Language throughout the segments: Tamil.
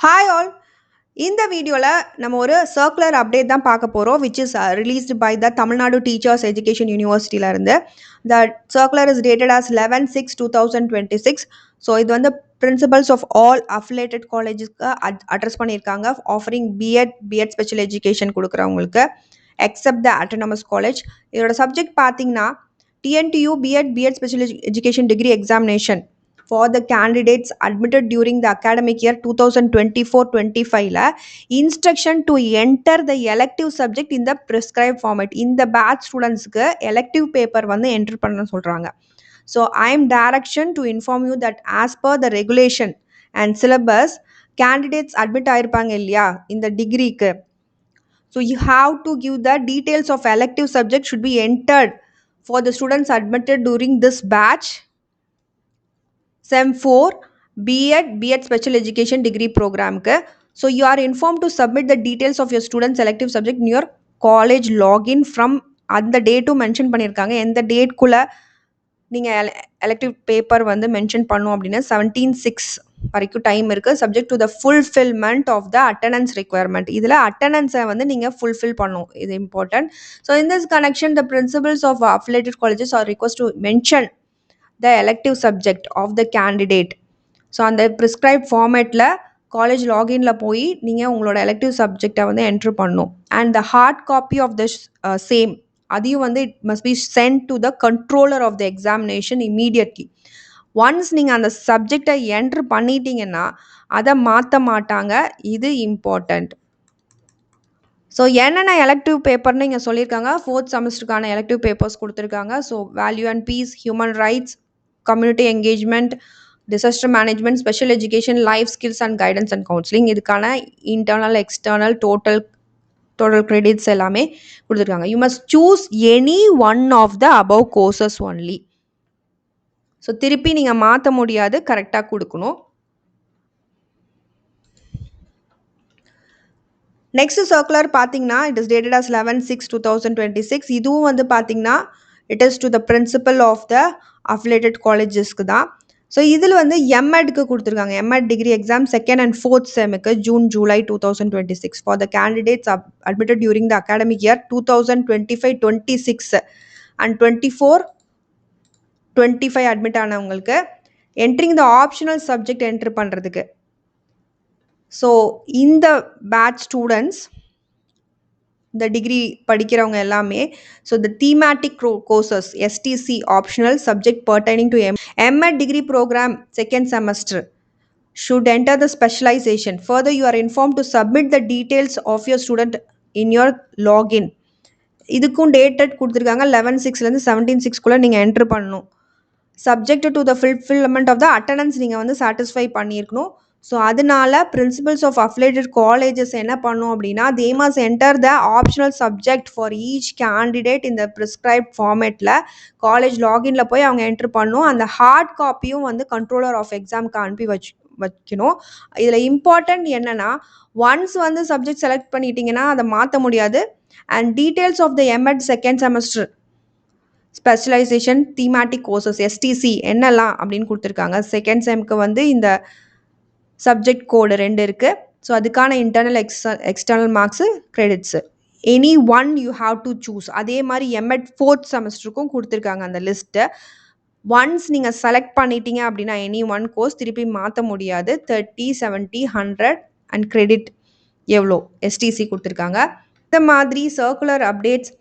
Hi all. இந்த வீடியோல நம்ம ஒரு சர்க்குலர் அப்டேட் தான் பார்க்க போறோம் which is released by the Tamil Nadu Teachers Education University ல இருந்து. The circular is dated as 11/6/2026. So இது வந்து பிரின்சிபல்ஸ் ஆஃப் ஆல் அஃபிலேட்டட் காலேஜஸ்க்கு அட்ரஸ் பண்ணியிருக்காங்க ஆஃபரிங் பிஎட் ஸ்பெஷல் எஜுகேஷன் கொடுக்குறவங்களுக்கு எக்ஸப்ட் த அட்டானமஸ் காலேஜ். இதோட சப்ஜெக்ட் பார்த்தீங்கன்னா TNTU BEd special education degree examination for the candidates admitted during the academic year 2024-25 ல instruction to enter the elective subject in the prescribed format. இந்த batch ஸ்டூடெண்ட்ஸ்க்கு elective paper வந்து enter பண்ண சொல்றாங்க. So I am direction to inform you that as per the regulation and syllabus candidates admit ஆயிருப்பாங்க இல்லையா இந்த டிகிரிக்கு. So you have to give the details of elective subject should be entered for the students admitted during this batch SEM 4 B.Ed Special Education Degree Program. So you are informed to submit the details of your student's elective subject in your college login from அந்த டேட்டும் மென்ஷன் பண்ணியிருக்காங்க எந்த டேட்குள்ளே நீங்கள் எலெக்டிவ் பேப்பர் வந்து மென்ஷன் பண்ணோம் அப்படின்னா 17/6 வரைக்கும் டைம் இருக்குது subject to the fulfilment of the attendance requirement. இதில் அட்டண்டன்ஸை வந்து நீங்கள் ஃபுல்ஃபில் பண்ணணும், இது important. So in this connection the principals of affiliated colleges are request to mention the elective subject of the candidate. So அந்த ப்ரிஸ்கிரைப் ஃபார்மேட்டில் காலேஜ் லாகின்ல போய் நீங்கள் உங்களோட எலெக்டிவ் சப்ஜெக்டை வந்து என்ட்ரு பண்ணணும். And the hard copy of the same அதையும் வந்து it must be sent to the controller of the examination immediately. Once நீங்கள் அந்த சப்ஜெக்டை என்ட்ரு பண்ணிட்டீங்கன்னா அதை மாற்ற மாட்டாங்க, இது இம்பார்ட்டண்ட். ஸோ என்னென்ன எலெக்டிவ் பேப்பர்னு இங்கே சொல்லியிருக்காங்க. 4th செமஸ்டருக்கான எலெக்டிவ் பேப்பர்ஸ் கொடுத்துருக்காங்க. So value and peace, human rights, community engagement, disaster management, special education, life skills and guidance and counselling. இதுக்கான இன்டர்னல் எக்ஸ்டர்னல் டோட்டல் கிரெடிட்ஸ் எல்லாமே கொடுத்துருக்காங்க. You must choose any one of the above courses only. So திருப்பி நீங்கள் மாற்ற முடியாது, கரெக்டாக கொடுக்கணும். நெக்ஸ்ட் சர்க்குலர் பார்த்தீங்கன்னா இட் இஸ் டேட்டட் அஸ் 11/6/2026. இதுவும் வந்து பார்த்தீங்கன்னா it is to the principal of the affiliated காலேஜஸ்க்கு தான். ஸோ இதில் வந்து எம்எட்க்கு கொடுத்துருக்காங்க. MEd degree exam 2nd and 4th செமுக்கு June-July 2026 for the candidates admitted during the academic year 2025-26 and 24-25 admit ஆனவங்களுக்கு entering the optional subject enter பண்ணுறதுக்கு. ஸோ இந்த பேட்ச் ஸ்டூடெண்ட்ஸ் இந்த டிகிரி படிக்கிறவங்க எல்லாமே so the thematic courses STC optional subject pertaining to MEd degree program 2nd semester should enter the specialization. Further, you are informed to submit the details of your student in your login. இதுக்கும் டேட்டட் கொடுத்துருக்காங்க 11/6லேருந்து 17/6குள்ளே நீங்கள் என்ட்ரு பண்ணணும். Subject to the fulfilment of the attendance நீங்கள் வந்து சாட்டிஸ்ஃபை பண்ணியிருக்கணும். ஸோ அதனால பிரின்சிபல்ஸ் ஆஃப் அஃபிலேட்டட் காலேஜஸ் என்ன பண்ணும் அப்படின்னா they must enter the optional subject for each candidate இந்த ப்ரிஸ்கிரைப்ட் ஃபார்மேட்டில் காலேஜ் லாகின்ல போய் அவங்க என்ட்ரு பண்ணணும். அந்த ஹார்ட் காப்பியும் வந்து கண்ட்ரோலர் ஆஃப் எக்ஸாம்க்கு அனுப்பி வைக்கணும். இதில் இம்பார்ட்டன்ட் என்னென்னா ஒன்ஸ் வந்து சப்ஜெக்ட் செலக்ட் பண்ணிட்டீங்கன்னா அதை மாற்ற முடியாது. And details of the MEd 2nd semester specialisation thematic courses STC என்னெல்லாம் அப்படின்னு கொடுத்துருக்காங்க. 2nd செம்க்கு வந்து இந்த சப்ஜெக்ட் கோடு 2 இருக்குது. ஸோ அதுக்கான internal external marks credits any one you have to choose. அதே மாதிரி எம்எட் 4th செமஸ்டருக்கும் கொடுத்துருக்காங்க அந்த லிஸ்ட்டை. ஒன்ஸ் நீங்கள் செலக்ட் பண்ணிட்டீங்க அப்படின்னா எனி ஒன் கோர்ஸ் திருப்பி மாற்ற முடியாது. 30, 70, 100 அண்ட் கிரெடிட் எவ்வளோ எஸ்டிசி கொடுத்துருக்காங்க. இந்த மாதிரி circular updates,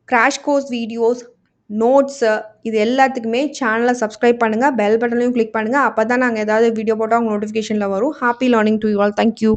crash course videos, notes இது எல்லாத்துக்குமே சேனலை சப்ஸ்கிரைப் பண்ணுங்கள், பெல் பட்டனையும் கிளிக் பண்ணுங்கள். அப்போ தான் நாங்கள் ஏதாவது வீடியோ போட்டால் உங்கள் நோட்டிஃபிகேஷனில் வரும். Happy learning to you all. Thank you.